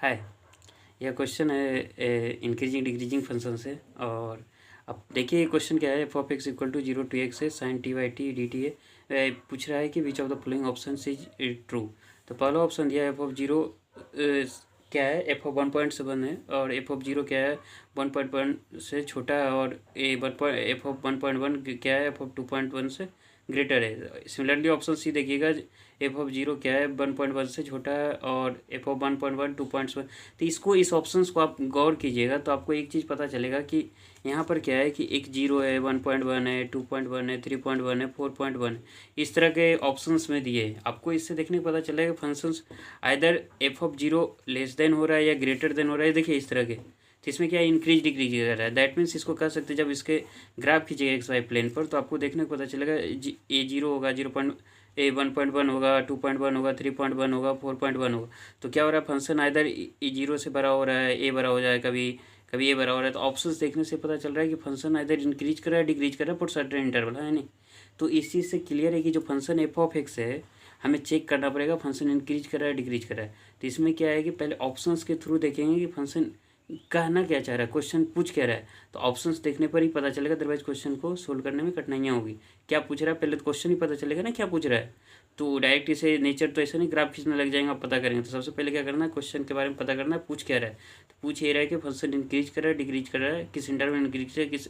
हाय। यह क्वेश्चन है increasing decreasing function से। और अब देखिए ये क्वेश्चन क्या है, f of x equal to 0 to x है sine t by t d t है। पूछ रहा है कि which of the following option is true. तो पहला ऑप्शन दिया है एफ ऑफ जीरो क्या है, एफ ऑफ 1.7 है, और एफ ऑफ जीरो क्या है 1.1 से छोटा है, और एफ ऑफ 1.1 क्या है, एफ ऑफ 2.1 से ग्रेटर है। सिमिलरली ऑप्शन सी देखिएगा, एफ ऑफ जीरो क्या है 1.1 से छोटा है, और एफ ऑफ 1.1 2.1। तो इस ऑप्शंस को आप गौर कीजिएगा तो आपको एक चीज़ पता चलेगा कि यहाँ पर क्या है कि एक जीरो है, 1.1 है, 2.1 है, 3.1 है, 4.1 है, इस तरह के ऑप्शंस में दिए हैं। आपको इससे देखने को पता चलेगा functions either F of zero less than हो रहा है या ग्रेटर देन हो रहा है। देखिए इस तरह के, तो इसमें क्या इंक्रीज डिक्रीज कर रहा है। दैट मीन्स इसको कह सकते हैं, जब इसके ग्राफ खींचेगा एक्स वाई प्लेन पर तो आपको देखने को पता चलेगा ए जीरो होगा, 1.1 होगा, 2.1 होगा, 3.1 होगा, 4.1 होगा। तो क्या हो रहा है, फंक्शन आइदर ए जीरो से बड़ा हो रहा है, ए बड़ा हो जाए, कभी कभी ए बड़ा हो रहा है। तो ऑप्शंस देखने से पता चल रहा है कि फंक्शन आइदर इंक्रीज कर रहा है, डिक्रीज कर रहा है फॉर सर्टेन इंटरवल, है नहीं। तो इस चीज़ से क्लियर है कि जो फंक्शन एफ ऑफ एक्स है हमें चेक करना पड़ेगा फंक्शन इंक्रीज कर रहा है, डिक्रीज कर रहा है। तो इसमें क्या है कि पहले ऑप्शंस के थ्रू देखेंगे कि फंक्शन कहना क्या चाह रहा है, क्वेश्चन पूछ क्या रहा है। तो ऑप्शंस देखने पर ही पता चलेगा, अदरवाइज क्वेश्चन को सोल्व करने में कठिनाइयाँ होगी। क्या पूछ रहा है पहले तो क्वेश्चन ही पता चलेगा ना क्या पूछ रहा है। तो डायरेक्ट इसे नेचर तो ऐसा नहीं ग्राफ खींचने लग जाएंगे, आप पता करेंगे। तो सबसे पहले क्या करना है, क्वेश्चन के बारे में पता करना है पूछ क्या रहा है। तो पूछ ये रहा है कि फंक्शन इंक्रीज कर रहा है, डिक्रीज कर रहा है, किस इंटरवल में इंक्रीज कर रहा है, किस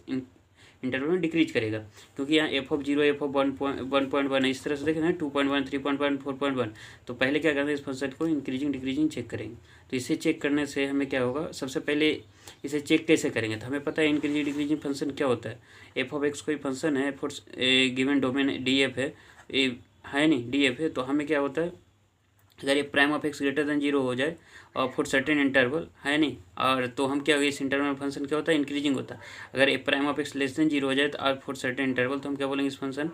इंटरवल में डिक्रीज करेगा। क्योंकि यहाँ F of zero, F of 1.1 है, इस तरह से देखें ना 2.1 3.1 4.1। तो पहले क्या करना है, इस फंक्शन को इंक्रीजिंग डिक्रीजिंग चेक करेंगे। तो इसे चेक करने से हमें क्या होगा, सबसे पहले इसे चेक कैसे करेंगे। तो हमें पता है इंक्रीजिंग डिक्रीजिंग फंक्शन क्या होता है। एफ ऑफ एक्स कोई फंक्शन है for given domain D F है नहीं, डी एफ है। तो हमें क्या होता है, अगर ये prime of x greater than zero हो जाए और फॉर सर्टेन इंटरवल, है नहीं, और तो हम क्या, इस इंटरवल फंक्शन क्या होता है, इंक्रीजिंग होता है। अगर a prime of x less than zero हो जाए तो और फॉर सर्टेन इंटरवल, तो हम क्या बोलेंगे, इस function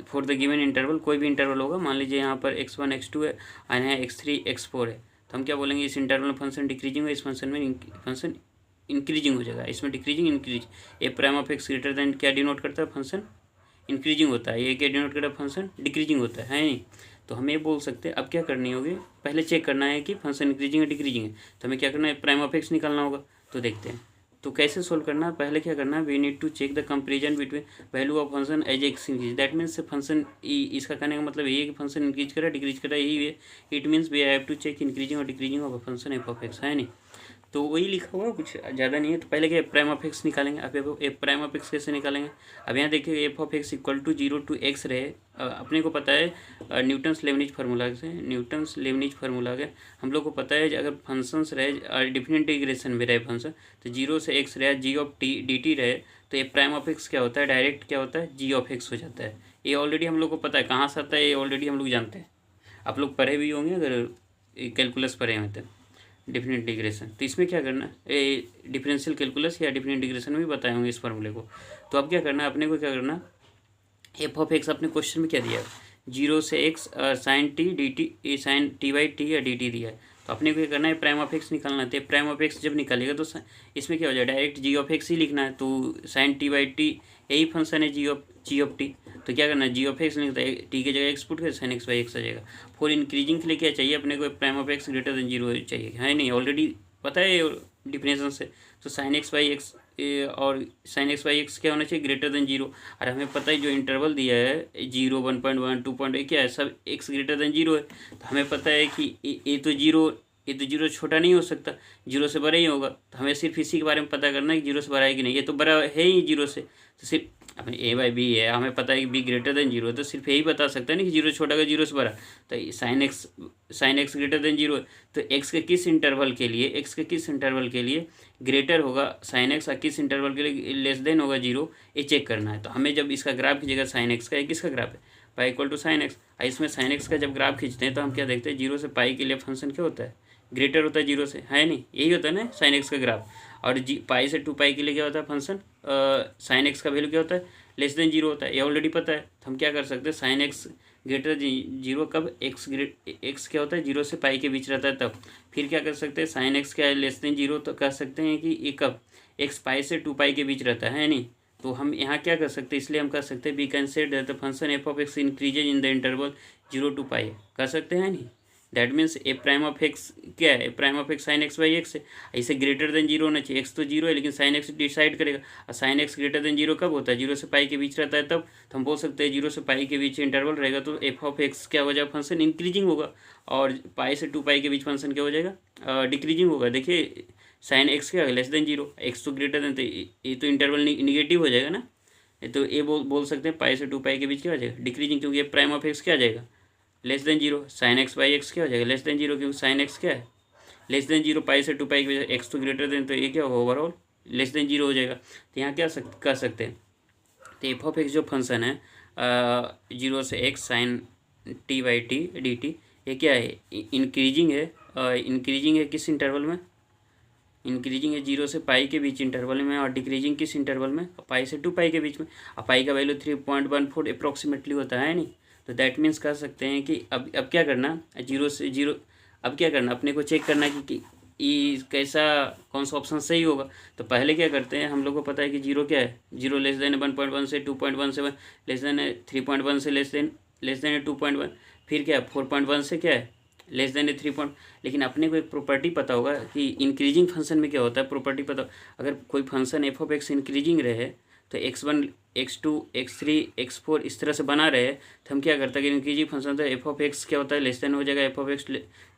for the given interval, कोई भी इंटरवल होगा, मान लीजिए यहाँ पर x1 x2 है और यहाँ x3 x4 है, तो हम क्या बोलेंगे, इस इंटरवल में फंक्शन डिक्रीजिंग है, इस फंक्शन में फंक्शन इंक्रीजिंग हो जाएगा। इसमें decreasing increase, A prime of x greater than क्या डिनोट करता है, फंक्शन इंक्रीजिंग होता है, ये क्या डिनोट करता है, फंक्शन डिक्रीजिंग होता है नहीं। तो हम ये बोल सकते हैं, अब क्या करनी होगी, पहले चेक करना है कि फंक्शन इंक्रीजिंग है डिक्रीजिंग है। तो हमें क्या करना है, प्राइम ऑफ एक्स निकालना होगा। तो देखते हैं तो कैसे सोल्व करना है। पहले क्या करना है, we need to check the comparison between value of function as x increase. That means function, इसका कहने का मतलब ये है कि फंक्शन इंक्रीज कर रहा है, डिक्रीज कर रहा है, यही है। It means we have to check increasing और decreasing of function f of x, है नहीं। तो वही लिखा हुआ, कुछ ज़्यादा नहीं है। तो पहले क्या, प्राइम ऑफ एक्स निकालेंगे। अब एफ प्राइम ऑफ एक्स कैसे निकालेंगे। अब यहाँ देखिए f of x equal to 0 to x रहे, अपने को पता है न्यूटन्स लेबनिज फार्मूला से, न्यूटन्स लेबनिज फार्मूला के हम लोग को पता है अगर फंक्शंस रहे डिफरेंट इंटीग्रेशन में रहे फंक्शन, तो 0 से एक्स रहे, जी ऑफ टी डी टी रहे, तो ये प्राइम ऑफ एक्स क्या होता है, डायरेक्ट क्या होता है, जी ऑफ एक्स हो जाता है। ये ऑलरेडी हम लोग को पता है कहाँ से आता है, ये ऑलरेडी हम लोग जानते हैं। आप लोग पढ़े भी होंगे अगर कैलकुलस पढ़े हैं तो, डिफरेंट इंटीग्रेशन। तो इसमें क्या करना है, डिफरेंशियल कैलकुलस या डिफरेंट इंटीग्रेशन में भी बताए होंगे इस फार्मूले को। तो अब क्या करना है, अपने को क्या करना, एफ ऑफ एक्स अपने क्वेश्चन में क्या दिया है, 0 से x sine t d t, sine t by t या डी टी दिया है। तो अपने को क्या करना है, प्राइम ऑफ एक्स निकालना है। तो प्राइम ऑफ एक्स जब निकालेगा तो इसमें क्या हो जाए, डायरेक्ट जी ऑफ एक्स ही लिखना है। तो साइन टी बाई टी यही फंक्शन है जी ऑफ टी। तो क्या करना है, जी ऑफ एक्स लिखता है, टी की जगह एक्स पुट कर साइन एक्स बाई एक्स आ जाएगा। फॉर इंक्रीजिंग के लिए क्या चाहिए अपने को, prime of x greater than zero चाहिए, है नहीं, ऑलरेडी पता है डिफरेंशन से। तो साइन एक्स बाई एक्स और साइन एक्स बाई एक्स क्या होना चाहिए, ग्रेटर देन जीरो। और हमें पता है जो इंटरवल दिया है 0 1.1 2.1 क्या है, सब एक्स ग्रेटर देन जीरो है। तो हमें पता है कि ये तो जीरो छोटा नहीं हो सकता, जीरो से बड़ा ही होगा। तो हमें सिर्फ इसी के बारे में पता करना है कि जीरो से बड़ा है कि नहीं। ये तो बड़ा है ही जीरो से, तो सिर्फ अपने ए बाई बी है, हमें पता है कि बी ग्रेटर देन जीरो, तो सिर्फ यही बता सकता है ना कि जीरो छोटा का जीरो से बड़ा। तो sine x greater than zero है, तो एक्स के किस इंटरवल के लिए ग्रेटर होगा साइन एक्स, और किस इंटरवल के लिए लेस देन होगा जीरो, ये चेक करना है। तो हमें जब इसका ग्राफ खींचेगा साइन एक्स का, ये किसका ग्राफ है, pi equal to sine x. इसमें साइन एक्स का जब ग्राफ खींचते हैं तो हम क्या देखते हैं, 0 से पाई के लिए फंक्शन क्या होता है, ग्रेटर होता है 0 से, है नहीं, यही होता है ना साइन एक्स का ग्राफ। और पाई से 2 पाई के लिए क्या होता है फंक्शन, साइन एक्स का वैल्यू क्या होता है, लेस देन जीरो होता है, ये ऑलरेडी पता है। तो हम क्या कर सकते हैं, साइन एक्स ग्रेटर जीरो कब, एक्स क्या होता है 0 से पाई के बीच रहता है तब। फिर क्या कर सकते हैं, साइन एक्स क्या है लेस देन जीरो, तो कह सकते हैं कि ये कब, एक्स पाई से 2 पाई के बीच रहता है नहीं। तो हम यहाँ क्या कर सकते हैं, इसलिए हम कह सकते हैं we can say the function f of x increases in the interval 0 to pi, कर सकते हैं नहीं। That means a prime of x क्या है, a prime of x sine x by x है। इसे ग्रेटर देन जीरो होना चाहिए, एक्स तो जीरो है लेकिन साइन एक्स डिसाइड करेगा, और sine x greater than zero कब होता है, जीरो से पाई के बीच रहता है तब। तो हम बोल सकते हैं जीरो से पाई के बीच इंटरवल रहेगा तो एफ ऑफ एक्स क्या हो जाएगा, फंक्शन इंक्रीजिंग होगा, और पाई से 2 पाई के बीच फंक्शन क्या हो जाएगा, डिक्रीजिंग होगा। देखिए साइन एक्स क्या है, लेस देन जीरो, एक्स तो ग्रेटर देन, तो ये तो इंटरवल निगेटिव हो जाएगा ना, तो ये बोल सकते हैं पाई से 2 पाई के बीच क्या हो जाएगा, डिक्रीजिंग, क्योंकि ये प्राइम ऑफ एक्स क्या आ जाएगा, less than zero. Sign x by x क्या हो जाएगा, लेस देन जीरो, क्योंकि साइन एक्स क्या है, लेस देन जीरो, पाई से 2 पाई के बीच, एक्स तो ग्रेटर देन, तो ये क्या होगा, ओवरऑल लेस देन जीरो हो जाएगा। तो यहाँ क्या कर सकते हैं, तो एफ ऑफ एक्स जो फंक्शन है जीरो से x sine t by t d t, ये क्या है, इंक्रीजिंग है, इंक्रीजिंग है किस इंटरवल में, इंक्रीजिंग है जीरो से पाई के बीच इंटरवल में, और डिक्रीजिंग किस इंटरवल में, पाई से 2 पाई के बीच में। और पाई का वैल्यू 3.14 अप्रोक्सीमेटली होता है नहीं, तो दैट मीन्स कह सकते हैं कि अब क्या करना, जीरो से जीरो, अब क्या करना, अपने को चेक करना कि कैसा कौन सा ऑप्शन सही होगा। तो पहले क्या करते हैं, हम लोग को पता है कि जीरो क्या है, जीरो लेस देन 1.1 से 2.17, लेस देन 3.1 से लेस देन 2.1, फिर क्या है 4.1 से क्या है लेस देन 3. लेकिन अपने को एक प्रॉपर्टी पता होगा कि इंक्रीजिंग फंक्शन में क्या होता है, प्रॉपर्टी पता, अगर कोई function f of x increasing रहे तो x1 x2 x3 x4 इस तरह से बना रहे, तो हम क्या करते हैं कि इंक्रीजिंग फंक्शन तो एफ ऑफ एक्स क्या होता है, लेस देन हो जाएगा F of x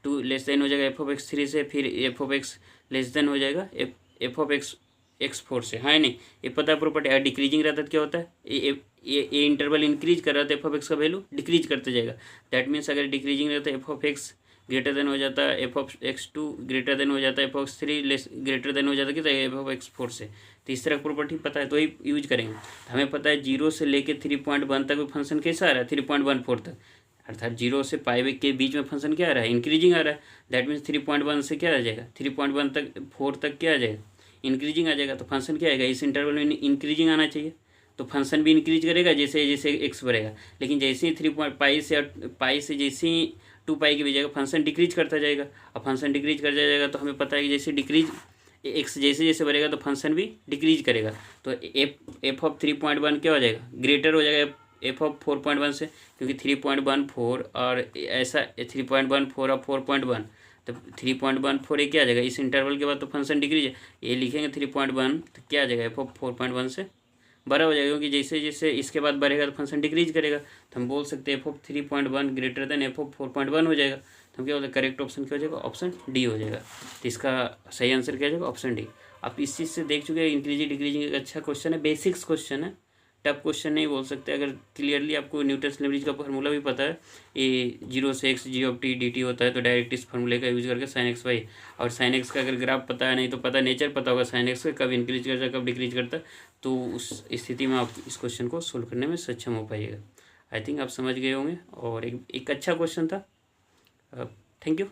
2, less than हो जाएगा एफ ऑफ एक्स 3 से, फिर F of x less then हो जाएगा एफ ऑफ एक्स x4 से, हाँ नहीं, ये पता है प्रॉपर्टी। अगर डिक्रीजिंग रहता है तो क्या होता है, ये इंटरवल इंक्रीज कर रहा था, एफ ऑफ एक्स का वैल्यू डिक्रीज करते जाएगा। दैट मीन्स अगर डिक्रीजिंग रहता है f of x greater than हो जाता है f of x2, greater than हो जाता है f of x3, less greater than हो जाता है कि एफ ऑफ x4 से। तो इस तरह की प्रॉपर्टी पता है तो ही यूज करेंगे। तो हमें पता है जीरो से लेके 3.1 तक फंक्शन कैसा आ रहा है, 3.14 तक, अर्थात जीरो से पाई के बीच में फंक्शन क्या आ रहा है, इंक्रीजिंग आ रहा है। दैट मीन्स 3.1 से क्या आ जाएगा, 3.1 तक 4 तक क्या आ जाएगा, इंक्रीजिंग आ जाएगा। तो फंक्शन क्या आएगा, इस इंटरवल में इंक्रीजिंग आना चाहिए, तो फंक्शन भी इंक्रीज करेगा जैसे जैसे एक्स बढ़ेगा। लेकिन जैसे ही 3 पाई से जैसे ही 2 पाई के बीच जाएगा फंक्शन डिक्रीज करता जाएगा, और फंक्शन डिक्रीज करता जाएगा तो हमें पता है कि जैसे डिक्रीज एक्स जैसे जैसे बढ़ेगा तो फंक्शन भी डिक्रीज करेगा। तो एफ ऑफ 3.1 क्या हो जाएगा, ग्रेटर हो जाएगा एफ ऑफ 4.1 से, क्योंकि 3.14 और ऐसा 3.14 और 4.1, तो 3.14 ये क्या आ जाएगा, इस इंटरवल के बाद तो फंक्शन डिक्रीज है, ये लिखेंगे 3.1 तो क्या आ जाएगा एफ ऑफ 4.1 से बड़ा हो जाएगा, क्योंकि जैसे जैसे इसके बाद बढ़ेगा तो फंक्शन डिक्रीज करेगा। तो हम बोल सकते हैं F of 3.1 greater than F of 4.1 हो जाएगा। तो हम क्या बोलते हैं, करेक्ट ऑप्शन क्या हो जाएगा, ऑप्शन डी हो जाएगा। तो इसका सही आंसर क्या हो जाएगा, ऑप्शन डी। आप इस चीज़ से देख चुके हैं, इंक्रीजिंग डिक्रीजिंग एक अच्छा क्वेश्चन है, बेसिक्स क्वेश्चन है, टफ क्वेश्चन नहीं बोल सकते। अगर क्लियरली आपको न्यूटन्स लेवरेज का फार्मूला भी पता है, ये जीरो से x g of t d t होता है, तो डायरेक्ट इस फार्मूले का यूज करके साइन एक्स वाई, और साइन एक्स का अगर ग्राफ पता है, नहीं तो पता नेचर पता होगा साइन एक्स का, कब इंक्रीज करता है कब डिक्रीज करता है, तो उस स्थिति में आप इस क्वेश्चन को सोल्व करने में सक्षम हो पाइएगा। आई थिंक आप समझ गए होंगे, और एक अच्छा क्वेश्चन था। Thank you.